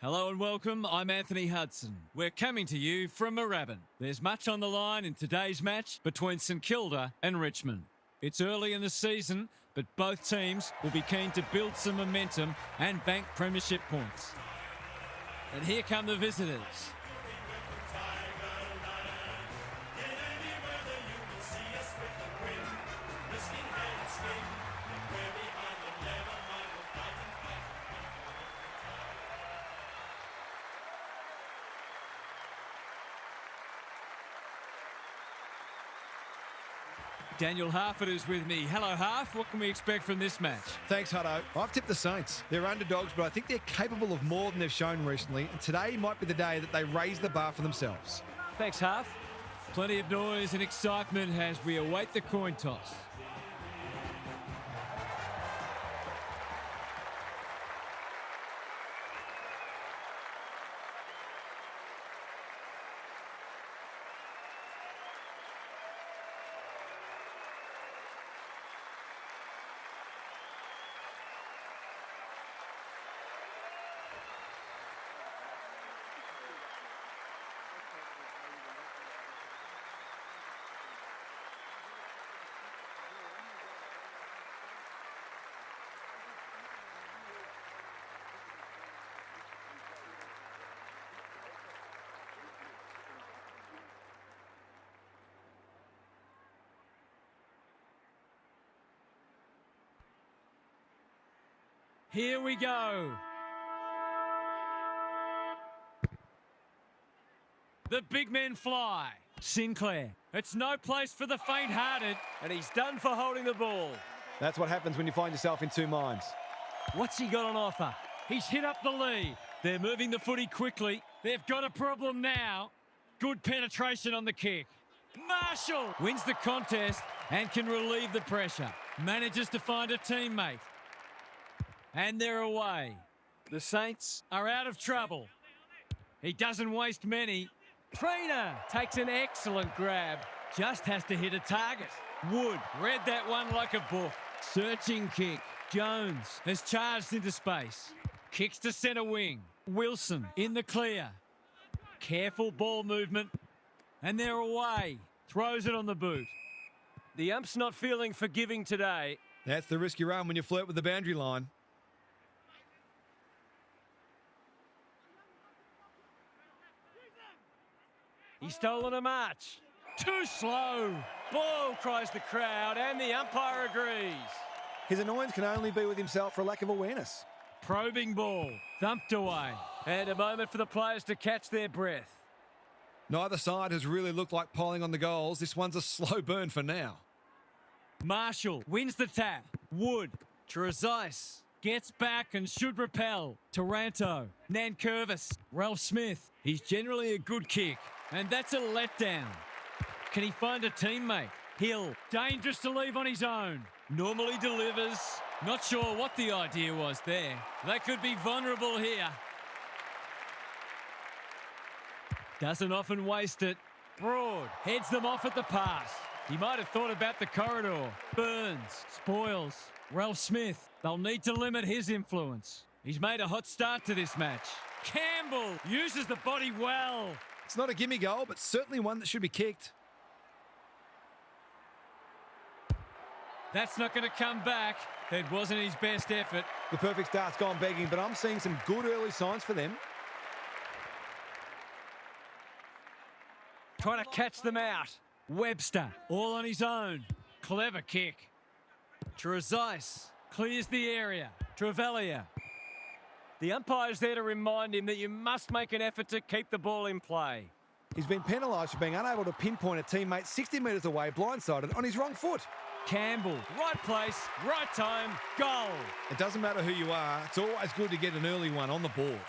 Hello and welcome, I'm Anthony Hudson. We're coming to you from Moorabbin. There's much on the line in today's match between St Kilda and Richmond. It's early in the season, but both teams will be keen to build some momentum and bank premiership points. And here come the visitors. Daniel Harford is with me. Hello, Harf. What can we expect from this match? Thanks, Hutto. I've tipped the Saints. They're underdogs, but I think they're capable of more than they've shown recently, and today might be the day that they raise the bar for themselves. Thanks, Harf. Plenty of noise and excitement as we await the coin toss. Here we go. The big men fly. Sinclair. It's no place for the faint-hearted, and he's done for holding the ball. That's what happens when you find yourself in two minds. What's he got on offer? He's hit up the lead. They're moving the footy quickly. They've got a problem now. Good penetration on the kick. Marshall wins the contest and can relieve the pressure. Manages to find a teammate. And they're away. The Saints are out of trouble. He doesn't waste many. Trainer takes an excellent grab. Just has to hit a target. Wood read that one like a book. Searching kick. Jones has charged into space. Kicks to centre wing. Wilson in the clear. Careful ball movement. And they're away. Throws it on the boot. The ump's not feeling forgiving today. That's the risk you run when you flirt with the boundary line. He's stolen a march. Too slow. Ball, cries the crowd, and the umpire agrees. His annoyance can only be with himself for lack of awareness. Probing ball. Thumped away. And a moment for the players to catch their breath. Neither side has really looked like piling on the goals. This one's a slow burn for now. Marshall wins the tap. Wood. Trezise gets back and should repel. Taranto. Nankervis. Ralph Smith. He's generally a good kick. And that's a letdown. Can he find a teammate? Hill, dangerous to leave on his own. Normally delivers. Not sure what the idea was there. They could be vulnerable here. Doesn't often waste it. Broad heads them off at the pass. He might have thought about the corridor. Burns, Spoils, Ralph Smith. They'll need to limit his influence. He's made a hot start to this match. Campbell uses the body well. It's not a gimme goal, but certainly one that should be kicked. That's not going to come back. It wasn't his best effort. The perfect start's gone begging, but I'm seeing some good early signs for them. Trying to catch them out. Webster, all on his own. Clever kick. Trezise clears the area. Trevelyan. The umpire's there to remind him that you must make an effort to keep the ball in play. He's been penalised for being unable to pinpoint a teammate 60 metres away, blindsided, on his wrong foot. Campbell, right place, right time, goal. It doesn't matter who you are, it's always good to get an early one on the board.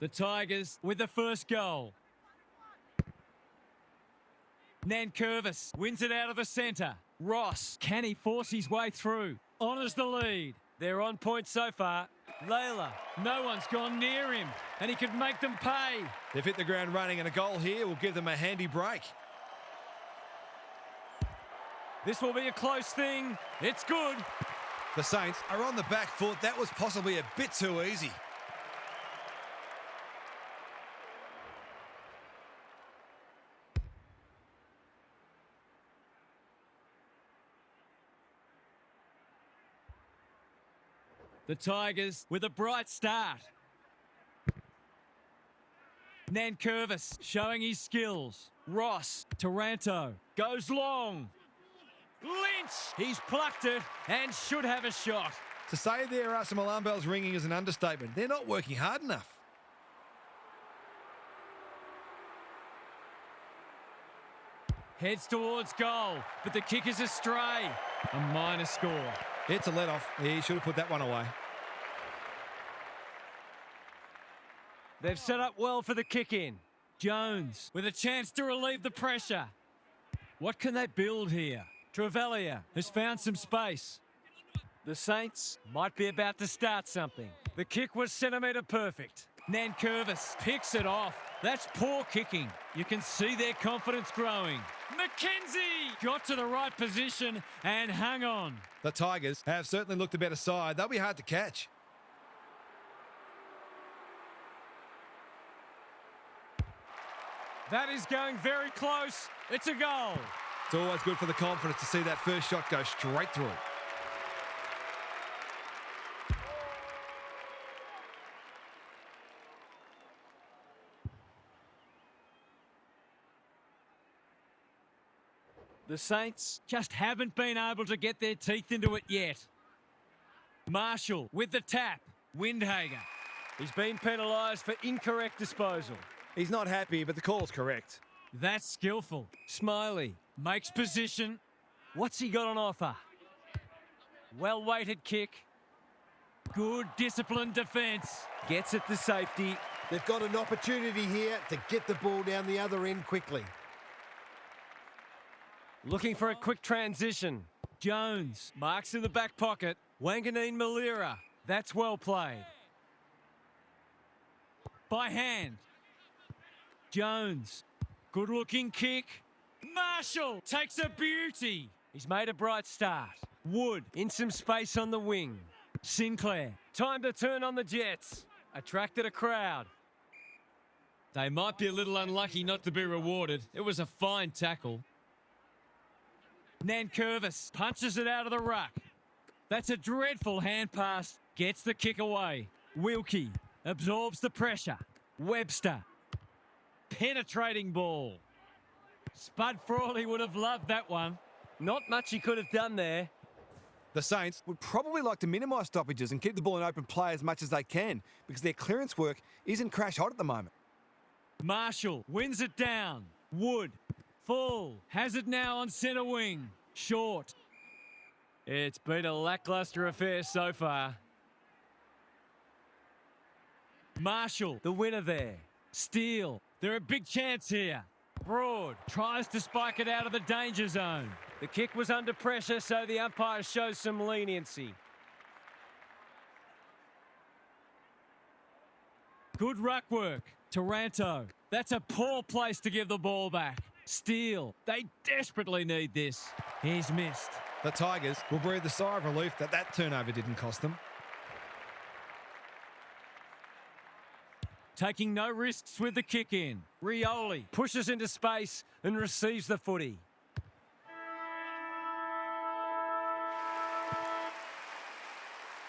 The Tigers with the first goal. Nankervis wins it out of the centre. Ross, can he force his way through? Honours the lead. They're on point so far. Layla, no one's gone near him, and he could make them pay. They've hit the ground running, and a goal here will give them a handy break. This will be a close thing. It's good. The Saints are on the back foot. That was possibly a bit too easy. The Tigers with a bright start. Nankervis showing his skills. Ross, Taranto, goes long. Lynch, he's plucked it and should have a shot. To say there are some alarm bells ringing is an understatement. They're not working hard enough. Heads towards goal, but the kick is astray. A minor score. It's a let-off. He should have put that one away. They've set up well for the kick-in. Jones with a chance to relieve the pressure. What can they build here? Trevelyan has found some space. The Saints might be about to start something. The kick was centimetre perfect. Nankervis picks it off. That's poor kicking. You can see their confidence growing. McKenzie got to the right position and hung on. The Tigers have certainly looked the better side. They'll be hard to catch. That is going very close. It's a goal. It's always good for the confidence to see that first shot go straight through. The Saints just haven't been able to get their teeth into it yet. Marshall with the tap. Windhager. He's been penalised for incorrect disposal. He's not happy, but the call's correct. That's skillful. Smiley makes position. What's he got on offer? Well-weighted kick. Good disciplined defence. Gets it to safety. They've got an opportunity here to get the ball down the other end quickly. Looking for a quick transition. Jones marks in the back pocket. Wanganeen Malira. That's well played. By hand. Jones. Good looking kick. Marshall takes a beauty. He's made a bright start. Wood in some space on the wing. Sinclair. Time to turn on the Jets. Attracted a crowd. They might be a little unlucky not to be rewarded. It was a fine tackle. Nankervis punches it out of the ruck. That's a dreadful hand pass. Gets the kick away. Wilkie absorbs the pressure. Webster. Penetrating ball. Spud Frawley would have loved that one. Not much he could have done there. The Saints would probably like to minimise stoppages and keep the ball in open play as much as they can because their clearance work isn't crash hot at the moment. Marshall wins it down. Wood. Full. Has it now on centre wing. Short. It's been a lacklustre affair so far. Marshall, the winner there. Steele. They're a big chance here. Broad tries to spike it out of the danger zone. The kick was under pressure, so the umpire shows some leniency. Good ruck work. Taranto. That's a poor place to give the ball back. Steele. They desperately need this. He's missed. The Tigers will breathe a sigh of relief that turnover didn't cost them. Taking no risks with the kick in. Rioli pushes into space and receives the footy.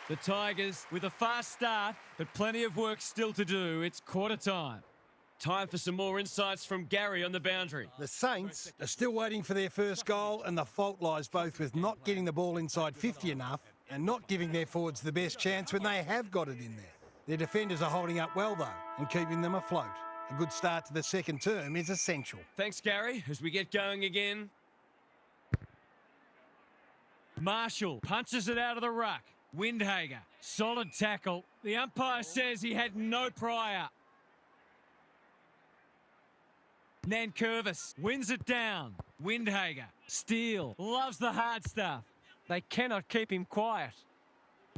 The Tigers with a fast start, but plenty of work still to do. It's quarter time. Time for some more insights from Gary on the boundary. The Saints are still waiting for their first goal, and the fault lies both with not getting the ball inside 50 enough and not giving their forwards the best chance when they have got it in there. Their defenders are holding up well, though, and keeping them afloat. A good start to the second term is essential. Thanks, Gary. As we get going again. Marshall punches it out of the ruck. Windhager, solid tackle. The umpire says he had no prior. Nankervis wins it down. Windhager, Steele, loves the hard stuff. They cannot keep him quiet.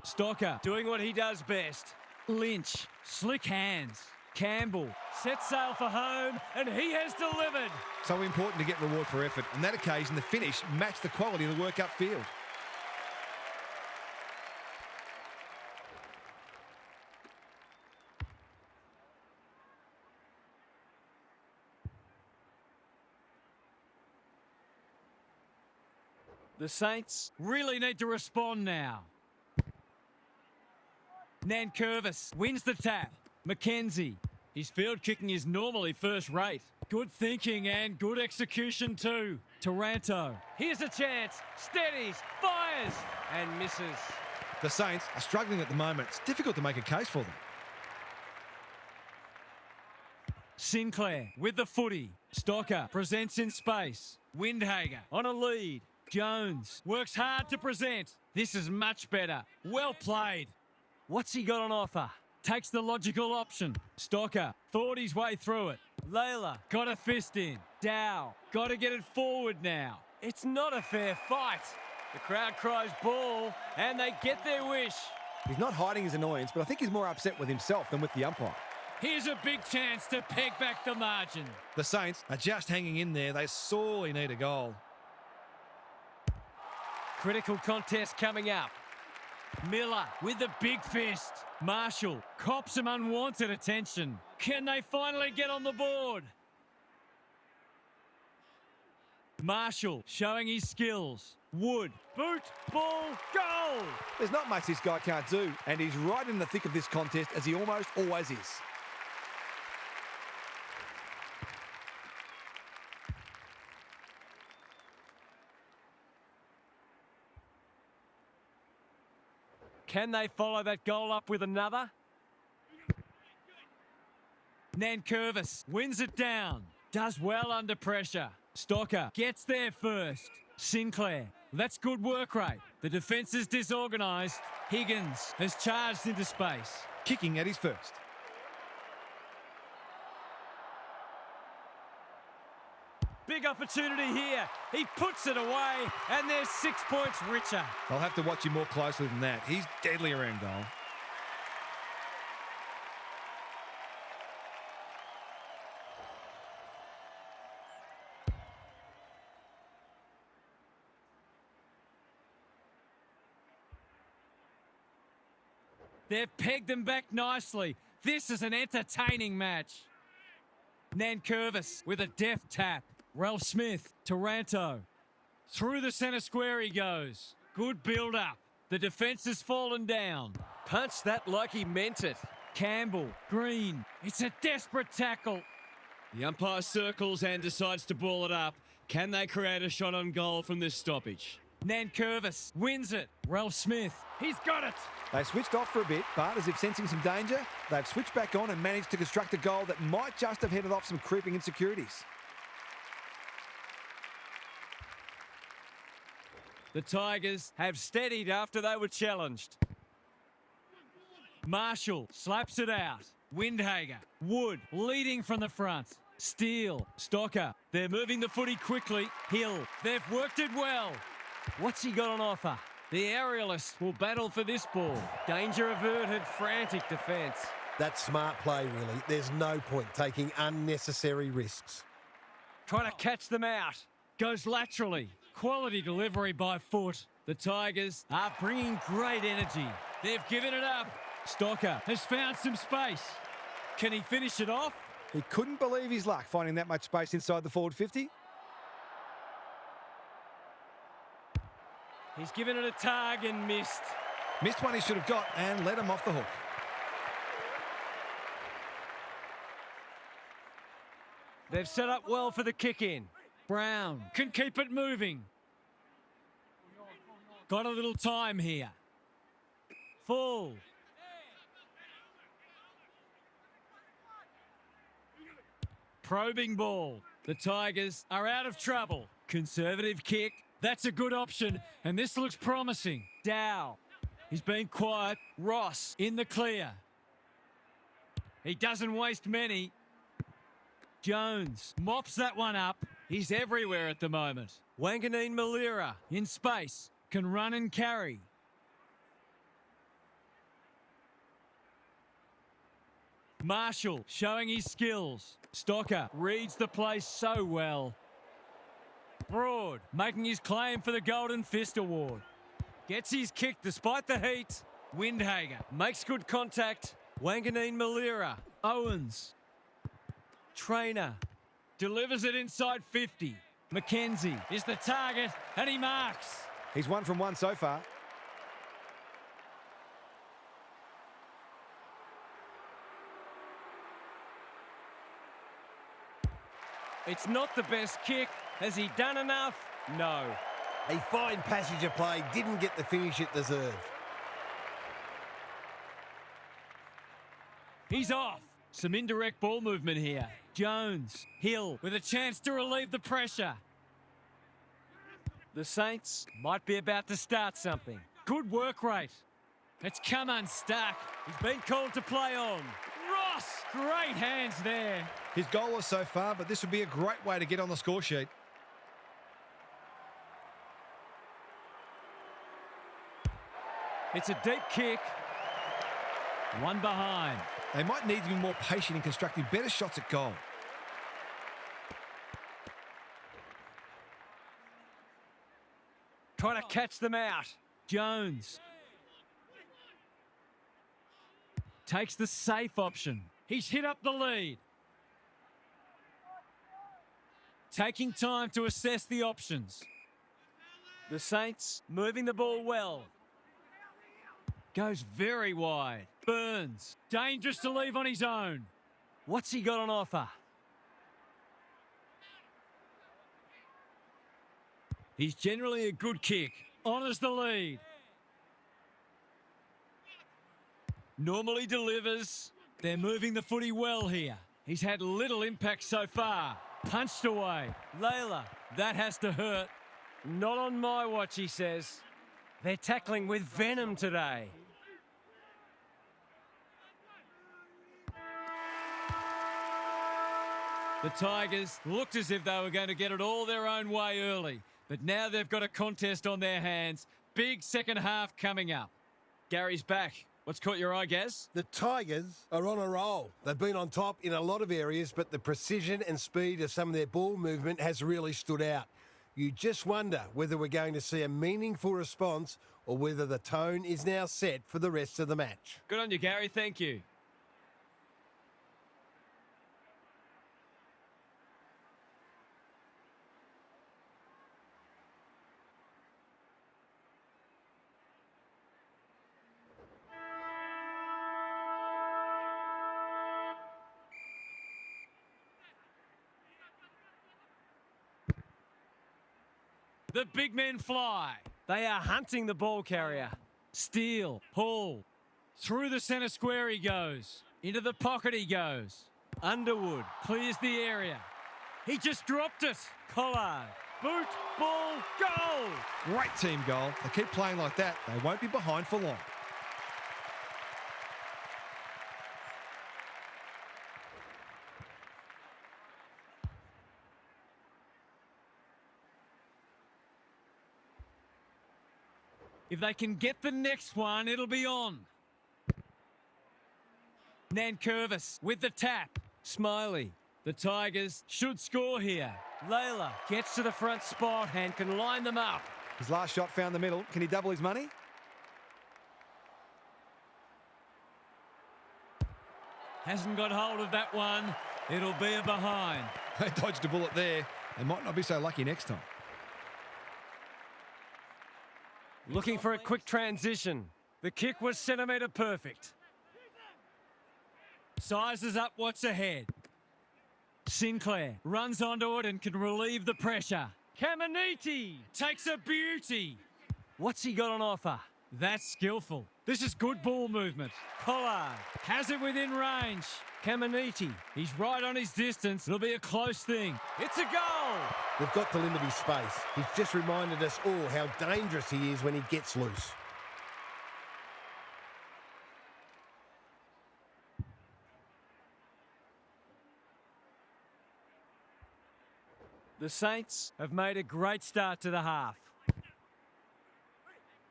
Stocker doing what he does best. Lynch, slick hands. Campbell sets sail for home, and he has delivered. So important to get reward for effort. On that occasion, the finish matched the quality of the work upfield. The Saints really need to respond now. Nankervis wins the tap. McKenzie. His field kicking is normally first rate. Good thinking and good execution too. Taranto. Here's a chance. Steadies. Fires. And misses. The Saints are struggling at the moment. It's difficult to make a case for them. Sinclair with the footy. Stocker presents in space. Windhager on a lead. Jones works hard to present. This is much better. Well played. What's he got on offer? Takes the logical option. Stocker thought his way through it. Layla got a fist in. Dow got to get it forward now. It's not a fair fight. The crowd cries ball and they get their wish. He's not hiding his annoyance, but I think he's more upset with himself than with the umpire. Here's a big chance to peg back the margin. The Saints are just hanging in there. They sorely need a goal. Critical contest coming up. Miller with the big fist. Marshall cops some unwanted attention. Can they finally get on the board? Marshall showing his skills. Wood, boot, ball, goal! There's not much this guy can't do, and he's right in the thick of this contest, as he almost always is. Can they follow that goal up with another? Nankervis wins it down. Does well under pressure. Stocker gets there first. Sinclair, that's good work rate. The defence is disorganised. Higgins has charged into space. Kicking at his first. Big opportunity here. He puts it away, and they're 6 points richer. I'll have to watch him more closely than that. He's deadly around goal. They've pegged them back nicely. This is an entertaining match. Nankervis with a deft tap. Ralph Smith, Taranto. Through the centre square he goes. Good build-up. The defence has fallen down. Punch that like he meant it. Campbell, Green. It's a desperate tackle. The umpire circles and decides to ball it up. Can they create a shot on goal from this stoppage? Nankervis wins it. Ralph Smith, he's got it. They switched off for a bit, but as if sensing some danger, they've switched back on and managed to construct a goal that might just have headed off some creeping insecurities. The Tigers have steadied after they were challenged. Marshall slaps it out. Windhager, Wood leading from the front. Steele, Stocker, they're moving the footy quickly. Hill, they've worked it well. What's he got on offer? The aerialists will battle for this ball. Danger averted, frantic defence. That's smart play, really. There's no point taking unnecessary risks. Trying to catch them out. Goes laterally. Quality delivery by foot. The Tigers are bringing great energy. They've given it up. Stocker has found some space. Can he finish it off? He couldn't believe his luck finding that much space inside the forward 50. He's given it a tug and missed. Missed one he should have got and let him off the hook. They've set up well for the kick-in. Brown can keep it moving. Got a little time here. Full. Probing ball. The Tigers are out of trouble. Conservative kick. That's a good option, and this looks promising. Dow. He's been quiet. Ross in the clear. He doesn't waste many. Jones mops that one up. He's everywhere at the moment. Wanganeen Malira in space. Can run and carry. Marshall showing his skills. Stocker reads the play so well. Broad making his claim for the Golden Fist Award. Gets his kick despite the heat. Windhager makes good contact. Wanganeen Malira. Owens. Trainer. Delivers it inside 50. McKenzie is the target and he marks. He's 1 from 1 so far. It's not the best kick. Has he done enough? No. A fine passage of play, didn't get the finish it deserved. He's off. Some indirect ball movement here. Jones, Hill with a chance to relieve the pressure. The Saints might be about to start something. Good work rate. It's come unstuck. He's been called to play on. Ross, great hands there. His goal was so far, but this would be a great way to get on the score sheet. It's a deep kick. One behind. They might need to be more patient in constructing better shots at goal. Trying to catch them out. Jones. Takes the safe option. He's hit up the lead. Taking time to assess the options. The Saints moving the ball well. Goes very wide. Burns. Dangerous to leave on his own. What's he got on offer? He's generally a good kick. Honours the lead. Normally delivers. They're moving the footy well here. He's had little impact so far. Punched away. Layla. That has to hurt. Not on my watch, he says. They're tackling with venom today. The Tigers looked as if they were going to get it all their own way early, but now they've got a contest on their hands. Big second half coming up. Gary's back. What's caught your eye, Gaz? The Tigers are on a roll. They've been on top in a lot of areas, but the precision and speed of some of their ball movement has really stood out. You just wonder whether we're going to see a meaningful response or whether the tone is now set for the rest of the match. Good on you, Gary. Thank you. The big men fly. They are hunting the ball carrier. Steele, Hall. Through the centre square he goes. Into the pocket he goes. Underwood clears the area. He just dropped it. Collard. Boot, ball, goal. Great team goal. They keep playing like that, they won't be behind for long. If they can get the next one, it'll be on. Nankervis with the tap. Smiley. The Tigers should score here. Layla gets to the front spot and can line them up. His last shot found the middle. Can he double his money? Hasn't got hold of that one. It'll be a behind. They dodged a bullet there. They might not be so lucky next time. Looking for a quick transition. The kick was centimetre perfect. Sizes up what's ahead. Sinclair runs onto it and can relieve the pressure. Caminiti takes a beauty. What's he got on offer? That's skillful. This is good ball movement. Collard has it within range. Caminiti, he's right on his distance. It'll be a close thing. It's a goal. They've got to limit his space. He's just reminded us all how dangerous he is when he gets loose. The Saints have made a great start to the half.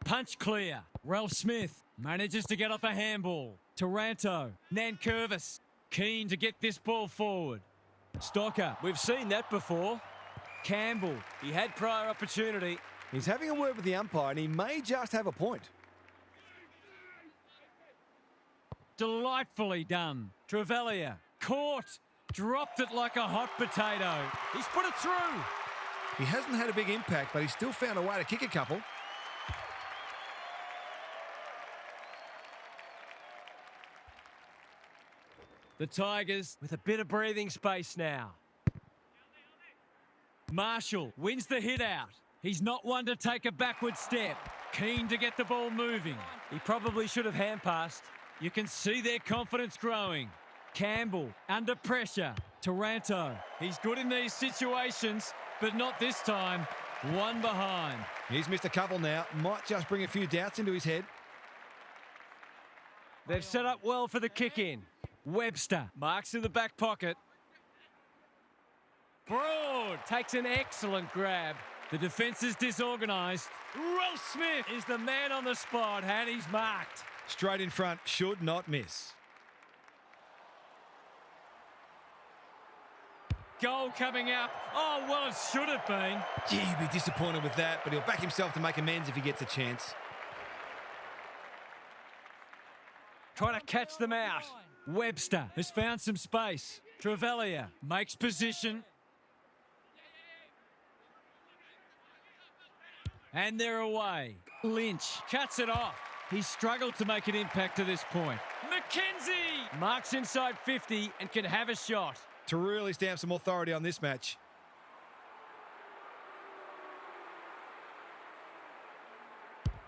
Punch clear. Ralph Smith manages to get off a handball. Taranto. Nankervis keen to get this ball forward. Stocker, we've seen that before. Campbell, he had prior opportunity. He's having a word with the umpire and he may just have a point. Delightfully done. Trevelyan, caught, dropped it like a hot potato. He's put it through. He hasn't had a big impact, but he's still found a way to kick a couple. The Tigers with a bit of breathing space now. Marshall wins the hit out. He's not one to take a backward step. Keen to get the ball moving. He probably should have hand passed. You can see their confidence growing. Campbell under pressure. Taranto. He's good in these situations, but not this time. One behind. He's missed a couple now. Might just bring a few doubts into his head. They've set up well for the kick in. Webster marks in the back pocket. Broad takes an excellent grab. The defence is disorganised. Ralph Smith is the man on the spot, and he's marked. Straight in front, should not miss. Goal coming up. Oh, well, it should have been. Gee, he'd be disappointed with that, but he'll back himself to make amends if he gets a chance. Trying to catch them out. Webster has found some space. Trevelyan makes position. And they're away. Lynch cuts it off. He's struggled to make an impact to this point. McKenzie marks inside 50 and can have a shot. To really stamp some authority on this match.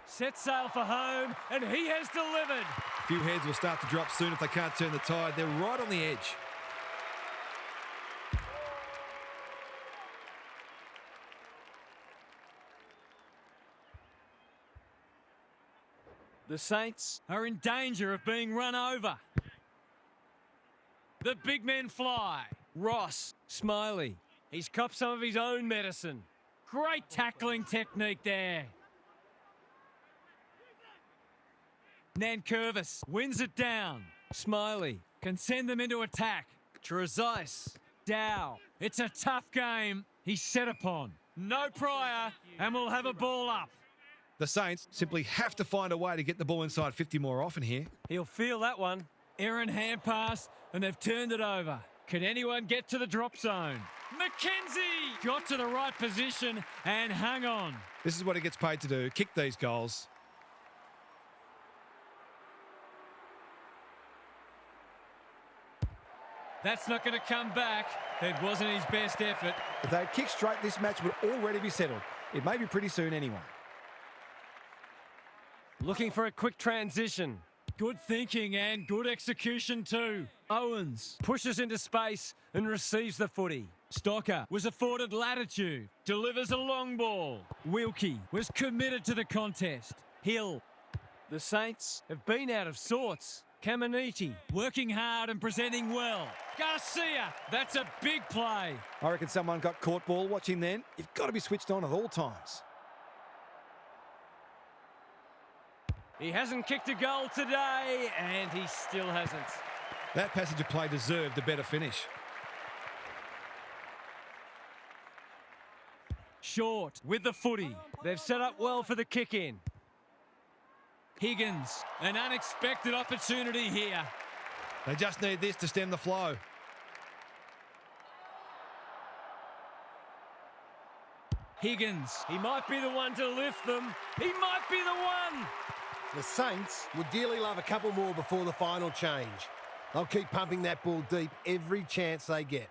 Set sail for home, and he has delivered. A few heads will start to drop soon if they can't turn the tide. They're right on the edge. The Saints are in danger of being run over. The big men fly. Ross, Smiley. He's copped some of his own medicine. Great tackling technique there. Nankervis wins it down. Smiley can send them into attack. Trezise, Dow. It's a tough game. He's set upon. No prior, and we'll have a ball up. The Saints simply have to find a way to get the ball inside 50 more often here. He'll feel that one. Aaron hand pass, and they've turned it over. Can anyone get to the drop zone? McKenzie got to the right position and hung on. This is what he gets paid to do, kick these goals. That's not going to come back. It wasn't his best effort. If they'd kicked straight, this match would already be settled. It may be pretty soon anyway. Looking for a quick transition. Good thinking and good execution too. Owens pushes into space and receives the footy. Stocker was afforded latitude, delivers a long ball. Wilkie was committed to the contest. Hill. The Saints have been out of sorts. Caminiti working hard and presenting well. Garcia, that's a big play. I reckon someone got caught ball watching then. You've got to be switched on at all times. He hasn't kicked a goal today, and he still hasn't. That passage of play deserved a better finish. Short with the footy. They've set up well for the kick-in. Higgins, an unexpected opportunity here. They just need this to stem the flow. Higgins, he might be the one to lift them. He might be the one. The Saints would dearly love a couple more before the final change. They'll keep pumping that ball deep every chance they get.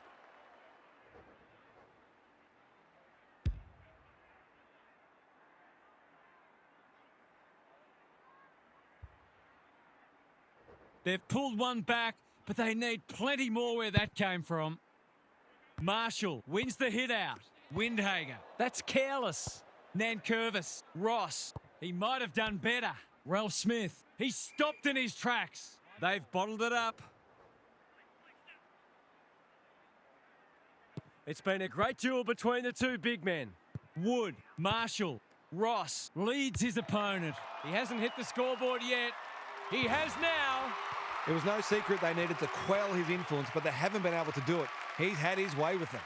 They've pulled one back, but they need plenty more where that came from. Marshall wins the hit out. Windhager, that's careless. Nankervis, Ross, he might have done better. Ralph Smith, he stopped in his tracks. They've bottled it up. It's been a great duel between the two big men. Wood, Marshall, Ross leads his opponent. He hasn't hit the scoreboard yet. He has now. It was no secret they needed to quell his influence, but they haven't been able to do it. He's had his way with them.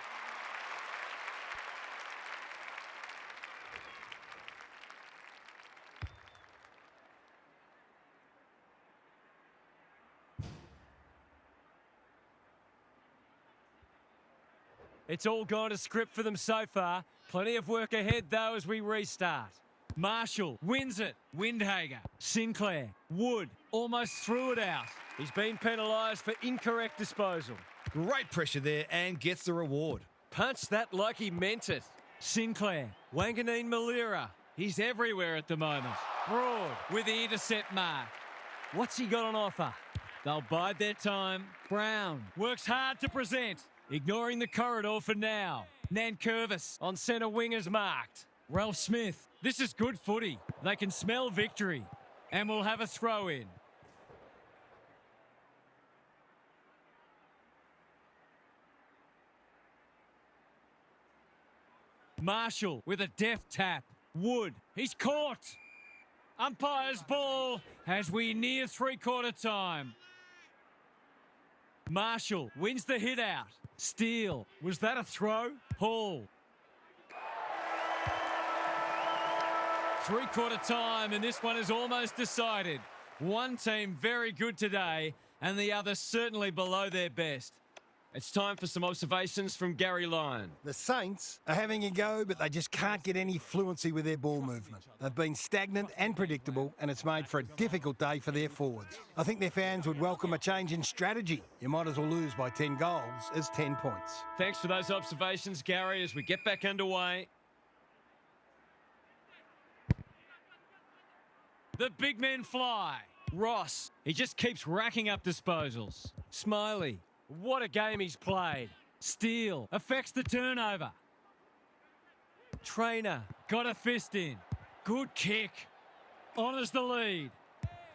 It's all gone to script for them so far. Plenty of work ahead, though, as we restart. Marshall wins it. Windhager, Sinclair, Wood almost threw it out. He's been penalised for incorrect disposal. Great pressure there and gets the reward. Punched that like he meant it. Sinclair, Wanganeen Malira. He's everywhere at the moment. Broad with the intercept mark. What's he got on offer? They'll bide their time. Brown works hard to present. Ignoring the corridor for now. Nankervis on centre wing is marked. Ralph Smith. This is good footy. They can smell victory. And we'll have a throw in. Marshall with a deft tap. Wood. He's caught. Umpire's ball as we near three-quarter time. Marshall wins the hit out. Steele. Was that a throw? Hall. Three-quarter time, and this one is almost decided. One team very good today, and the other certainly below their best. It's time for some observations from Gary Lyon. The Saints are having a go, but they just can't get any fluency with their ball movement. They've been stagnant and predictable, and it's made for a difficult day for their forwards. I think their fans would welcome a change in strategy. You might as well lose by 10 goals as 10 points. Thanks for those observations, Gary, as we get back underway. The big men fly. Ross, he just keeps racking up disposals. Smiley. What a game he's played. Steele affects the turnover. Trainer got a fist in. Good kick. Honours the lead.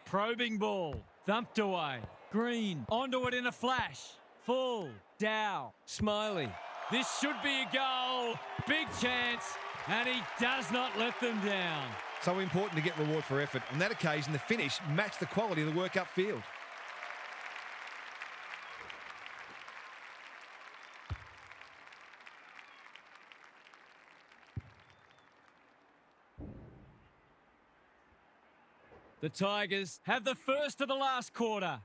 Probing ball. Thumped away. Green onto it in a flash. Full. Dow. Smiley. This should be a goal. Big chance. And he does not let them down. So important to get reward for effort. On that occasion, the finish matched the quality of the work upfield. The Tigers have the first of the last quarter.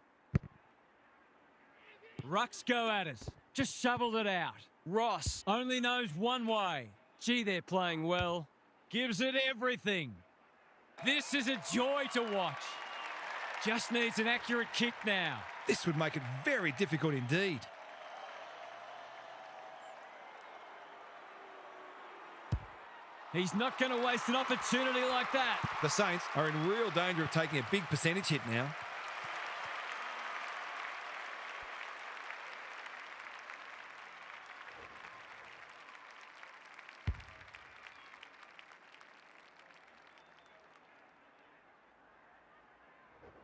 Rucks go at it. Just shoveled it out. Ross only knows one way. Gee, they're playing well. Gives it everything. This is a joy to watch. Just needs an accurate kick now. This would make it very difficult indeed. He's not going to waste an opportunity like that. The Saints are in real danger of taking a big percentage hit now.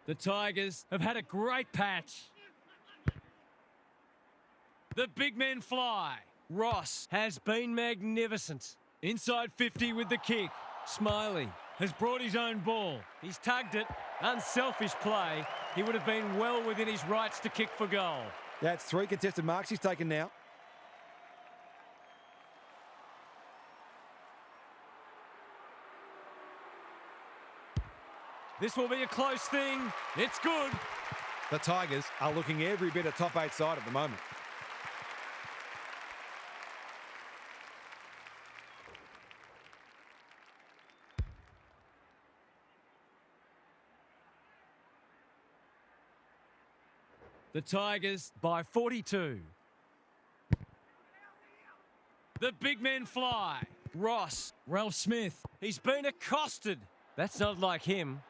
The Tigers have had a great patch. The big men fly. Ross has been magnificent. Inside 50 with the kick. Smiley has brought his own ball. He's tugged it. Unselfish play. He would have been well within his rights to kick for goal. That's 3 contested marks he's taken now. This will be a close thing. It's good. The Tigers are looking every bit a top 8 side at the moment. The Tigers by 42. The big men fly. Ross, Ralph Smith. He's been accosted. That's not like him.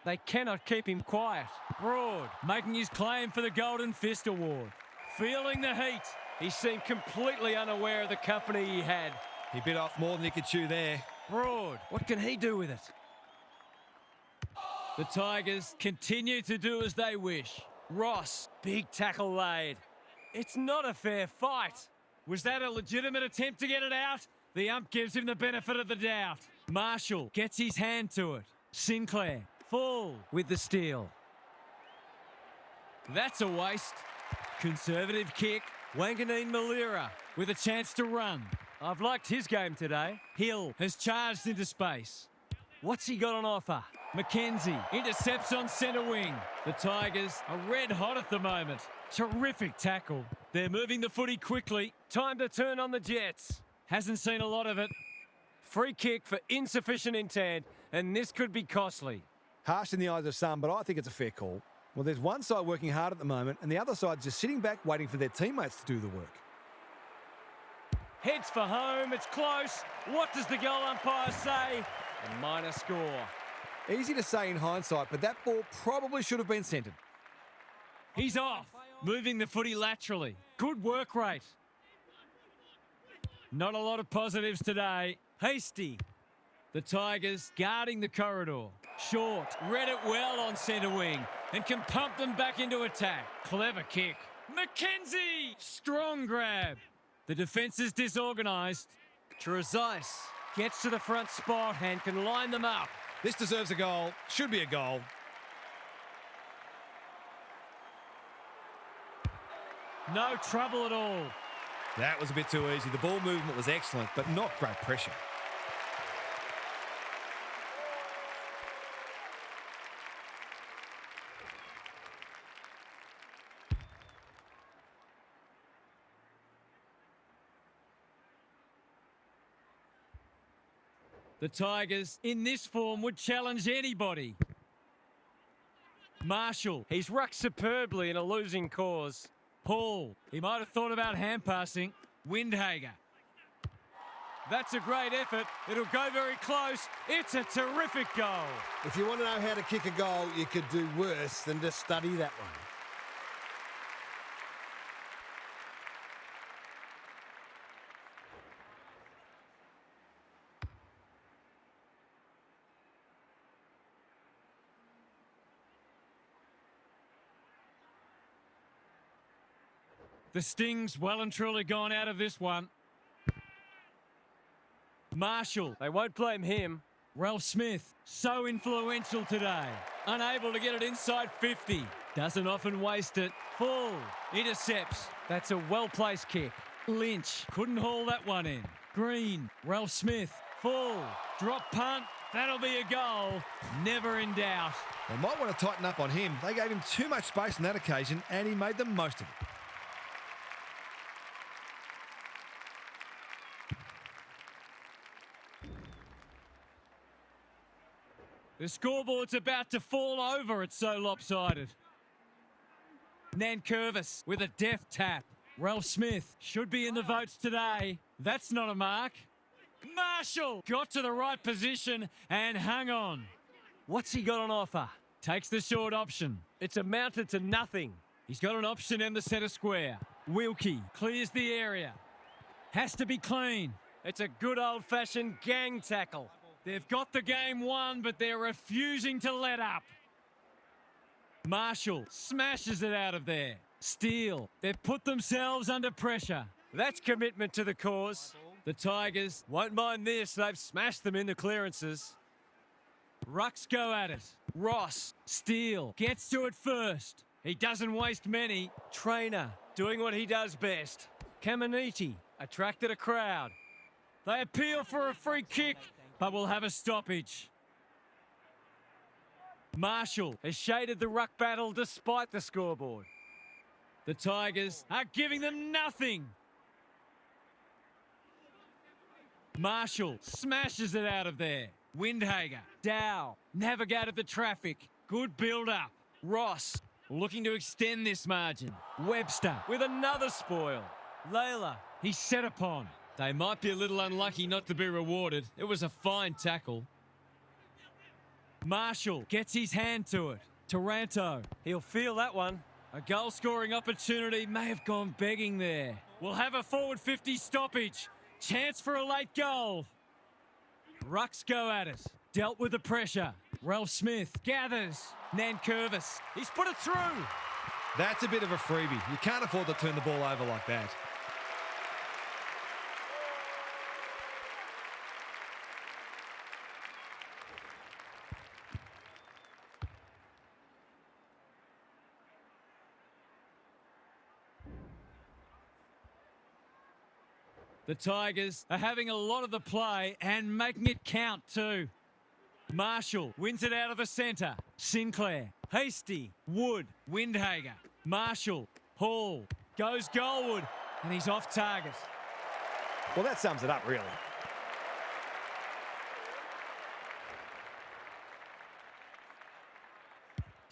They cannot keep him quiet. Broad, making his claim for the Golden Fist Award. Feeling the heat. He seemed completely unaware of the company he had. He bit off more than he could chew there. Broad, what can he do with it? The Tigers continue to do as they wish. Ross, big tackle laid. It's not a fair fight. Was that a legitimate attempt to get it out? The ump gives him the benefit of the doubt. Marshall gets his hand to it. Sinclair, full with the steal. That's a waste. Conservative kick. Wanganeen Malira with a chance to run. I've liked his game today. Hill has charged into space. What's he got on offer? McKenzie intercepts on centre wing. The Tigers are red hot at the moment. Terrific tackle. They're moving the footy quickly. Time to turn on the Jets. Hasn't seen a lot of it. Free kick for insufficient intent, and this could be costly. Harsh in the eyes of some, but I think it's a fair call. Well, there's one side working hard at the moment, and the other side's just sitting back waiting for their teammates to do the work. Heads for home. It's close. What does the goal umpire say? A minor score. Easy to say in hindsight, but that ball probably should have been centred. He's off. Moving the footy laterally. Good work rate. Not a lot of positives today. Hasty. The Tigers guarding the corridor. Short. Read it well on centre wing and can pump them back into attack. Clever kick. McKenzie! Strong grab. The defence is disorganised. Trezise gets to the front spot and can line them up. This deserves a goal. Should be a goal. No trouble at all. That was a bit too easy. The ball movement was excellent, but not great pressure. The Tigers, in this form, would challenge anybody. Marshall, he's rucked superbly in a losing cause. Paul, he might have thought about hand passing. Windhager. That's a great effort. It'll go very close. It's a terrific goal. If you want to know how to kick a goal, you could do worse than just study that one. The Sting's well and truly gone out of this one. Marshall, they won't blame him. Ralph Smith, so influential today. Unable to get it inside 50. Doesn't often waste it. Full. Intercepts. That's a well-placed kick. Lynch couldn't haul that one in. Green, Ralph Smith, full. Drop punt. That'll be a goal. Never in doubt. They might want to tighten up on him. They gave him too much space on that occasion, and he made the most of it. The scoreboard's about to fall over. It's so lopsided. Nankervis with a deft tap. Ralph Smith should be in the votes today. That's not a mark. Marshall got to the right position and hung on. What's he got on offer? Takes the short option. It's amounted to nothing. He's got an option in the centre square. Wilkie clears the area. Has to be clean. It's a good old-fashioned gang tackle. They've got the game won, but they're refusing to let up. Marshall smashes it out of there. Steele, they've put themselves under pressure. That's commitment to the cause. The Tigers won't mind this. They've smashed them in the clearances. Rucks go at it. Ross, Steele, gets to it first. He doesn't waste many. Trainer, doing what he does best. Caminiti attracted a crowd. They appeal for a free kick, but will have a stoppage. Marshall has shaded the ruck battle despite the scoreboard. The Tigers are giving them nothing. Marshall smashes it out of there. Windhager, Dow, navigated the traffic. Good build-up. Ross looking to extend this margin. Webster with another spoil. Layla, he's set upon. They might be a little unlucky not to be rewarded. It was a fine tackle. Marshall gets his hand to it. Taranto, he'll feel that one. A goal-scoring opportunity may have gone begging there. We'll have a forward 50 stoppage. Chance for a late goal. Rucks go at it. Dealt with the pressure. Ralph Smith gathers. Nankervis, he's put it through. That's a bit of a freebie. You can't afford to turn the ball over like that. The Tigers are having a lot of the play and making it count too. Marshall wins it out of the centre. Sinclair, Hasty, Wood, Windhager, Marshall, Hall, goes Goldwood, and he's off target. Well, that sums it up, really.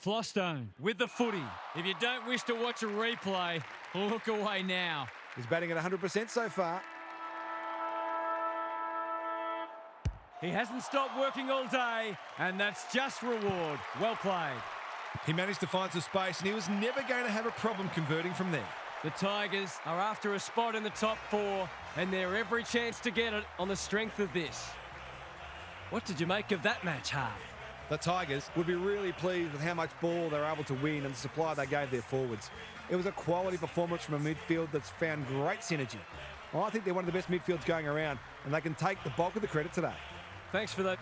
Flostone with the footy. If you don't wish to watch a replay, look away now. He's batting at 100% so far. He hasn't stopped working all day, and that's just reward. Well played. He managed to find some space, and he was never going to have a problem converting from there. The Tigers are after a spot in the top 4, and they're every chance to get it on the strength of this. What did you make of that match, Half? The Tigers Would be really pleased with how much ball they were able to win and the supply they gave their forwards. It was a quality performance from a midfield that's found great synergy. Well, I think they're one of the best midfields going around, and they can take the bulk of the credit today. Thanks for that.